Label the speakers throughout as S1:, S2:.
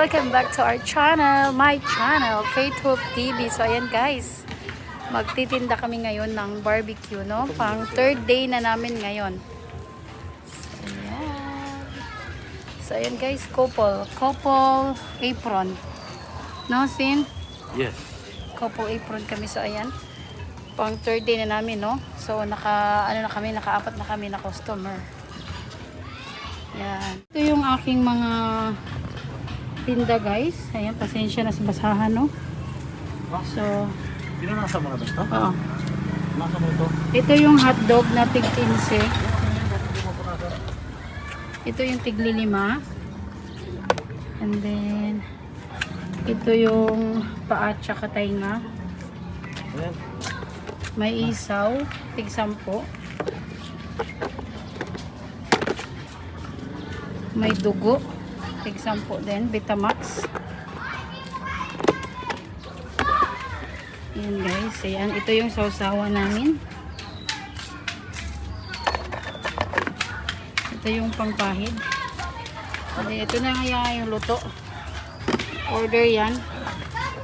S1: welcome back to our channel, my channel, Faith Hope TV. So ayan guys, magtitinda kami ngayon ng barbecue, no? Pang third day na namin ngayon. So ayan guys, couple apron. No, Sin?
S2: Yes.
S1: Couple apron kami. So ayan, pang third day na namin, no? So nakaapat na kami na customer. Yan. Ito yung aking mga tinda guys. Ayan, pasensya na sa basahan, no? So,
S2: Pinanasa mo na ba ito?
S1: oo.
S2: Nasa mo ito?
S1: Ito yung hotdog na tig 15. Ito yung tig 5. And then, ito yung paa tsaka tainga.
S2: Ayan.
S1: May isaw, tig 10. May dugo, tig 10 din, Vitamax. Ayan guys, ayan. Ito yung sausawa namin. Ito yung pangpahid. And ito na nga yung luto. Order yan.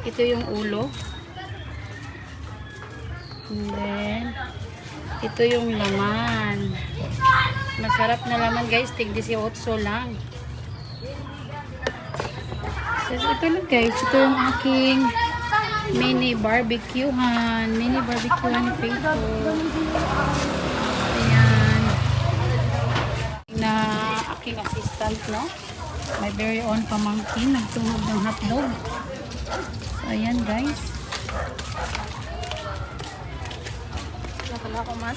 S1: Ito yung ulo. And then, ito yung laman. Masarap na laman guys, tig 18 lang. So, ito lang guys, ito yung aking mini barbecuehan Facebook. Ayan. Na aking assistant, no? My very own pamangkin, nagtungod ng hotdog. So, ayan guys. Wala ko mas.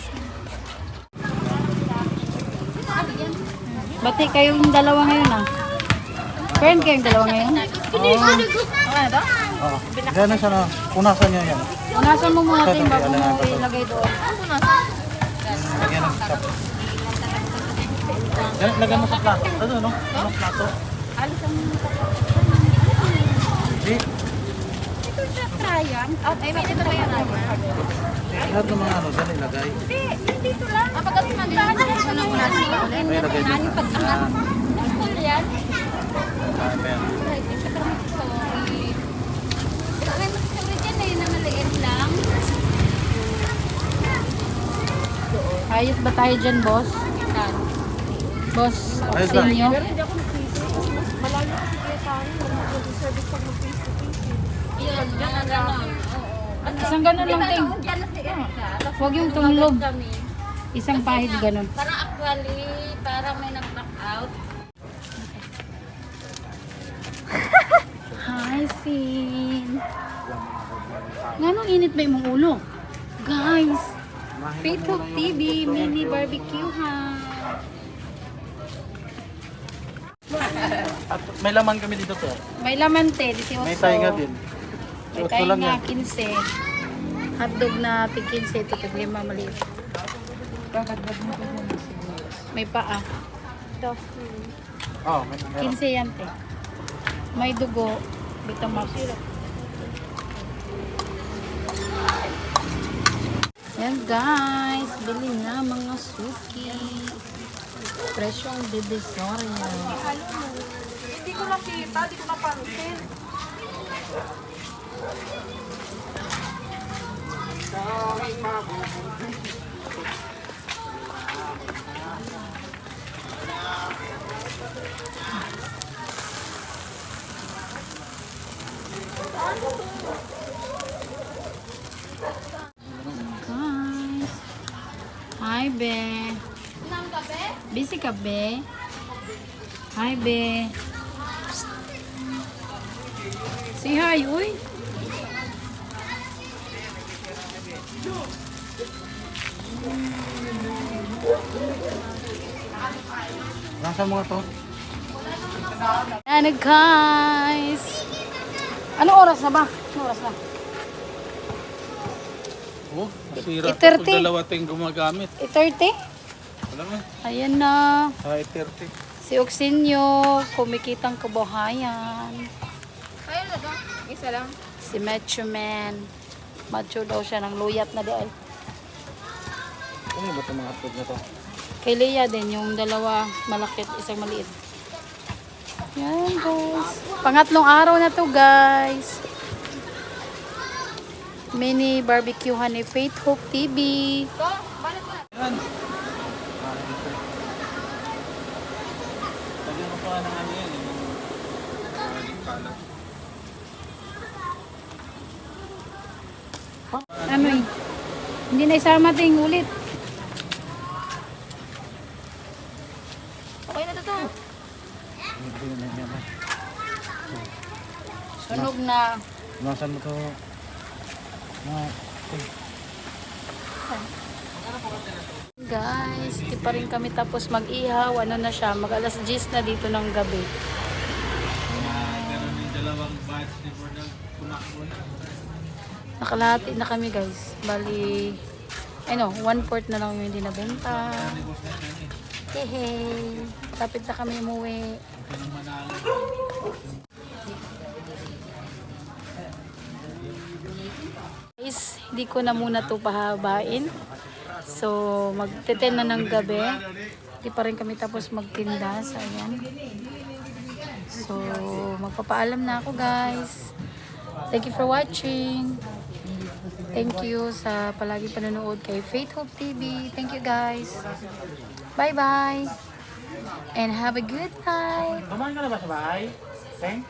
S1: Bati kayong dalawa ngayon ah. Friend kayong dalawa ngayon?
S2: Oo.
S1: Ano to?
S2: Oo. Gano'n siya na. Punasan niya yan.
S1: Unasan mo muna ito bago mo ilagay doon.
S2: Lagyan ng stop. Lagyan mo sa plato. Ano, no? Anong plato? Hindi.
S3: Ito sa Triumph. Oh, ay, may dito ba yan?
S2: Lahat ng mga ano, dyan ilagay.
S3: Hindi, dito lang. Pagkat mandahan na siya ng ulan.
S2: May ilagay dyan.
S3: Pag-angat. Ang yan.
S2: Amen.
S3: Sorry. Pero may mas dyan eh, na maliit lang.
S1: Ayos ba tayo dyan, boss? Boss,
S2: Ayos ba?
S1: Oxenio?
S3: Yun, yan ang gano'n.
S1: Isang ganun lang, Ting.
S3: Diyan na si Erika.
S1: Huwag yung tumlog.
S3: Kami.
S1: Isang pahid ganun.
S3: Parang actually, parang may nag-back out.
S1: Hi, Sin. Ganong init ba yung ulo? Guys, Faith Hope TV, mini barbecue ha.
S2: At may laman kami dito to.
S1: May laman te, 18.
S2: May tainga din.
S1: May
S2: Otso lang
S1: tainga,
S2: yan.
S1: 15. Hotdog na tig 15, ito tig 5 maliit. May paa.
S2: Oo, meron.
S1: 15 yan te. May dugo, Vitamax. Yan guys, bili na mga suki. Presyong Divisoria.
S3: Hindi ko nakita, hindi ko napansin.
S1: Guys. Hi, be. Busy ka, be? Hi, be. Psst. Say hi, uy.
S2: Nasa mga to?
S1: Ano, guys? Ano oras na ba? Ano oras na?
S2: Oo, nasira to.
S1: 8:30.
S2: Kung dalawa tayong gumagamit.
S1: 8:30?
S2: Alam mo?
S1: Ayan na.
S2: 8:30.
S1: Si Oxenio, kumikitang kabuhayan.
S3: Ayun na ba? Isa lang.
S1: Si Macho Man. Macho daw siya ng luyat na di ay.
S2: Ano ba itong mga hotdog na to?
S1: Kay Leia din, yung dalawa malakit, isang maliit. Yan guys. Pangatlong araw na to guys. Mini barbecuehan ni Faith Hope TV.
S2: Yan. Lagyan mo pa ng ano yan. Yung kalat.
S1: Ano eh? Hindi na isama ting ulit.
S3: Okay na to.
S1: Sunog na.
S2: Nasaan mo to?
S1: Guys, hindi pa rin kami tapos mag-ihaw. Ano na siya? Mag alas 10 na dito ng gabi.
S2: Dalawang batch before na kumakbo na.
S1: Nakalahati na kami guys. Bali, ano, 1/4 na lang yung hindi nabenta. Hehe. Tapit na kami umuwi. Guys, hindi ko na muna to pahabain. So, magte-10 na ng gabi. Hindi pa rin kami tapos magtinda. So, ayan. So, magpapaalam na ako guys. Thank you for watching. Thank you sa palagi panonood kay Faith Hope TV. Thank you guys. Bye-bye. And have a good night.
S2: Kumain ka na ba sa bahay? Teng?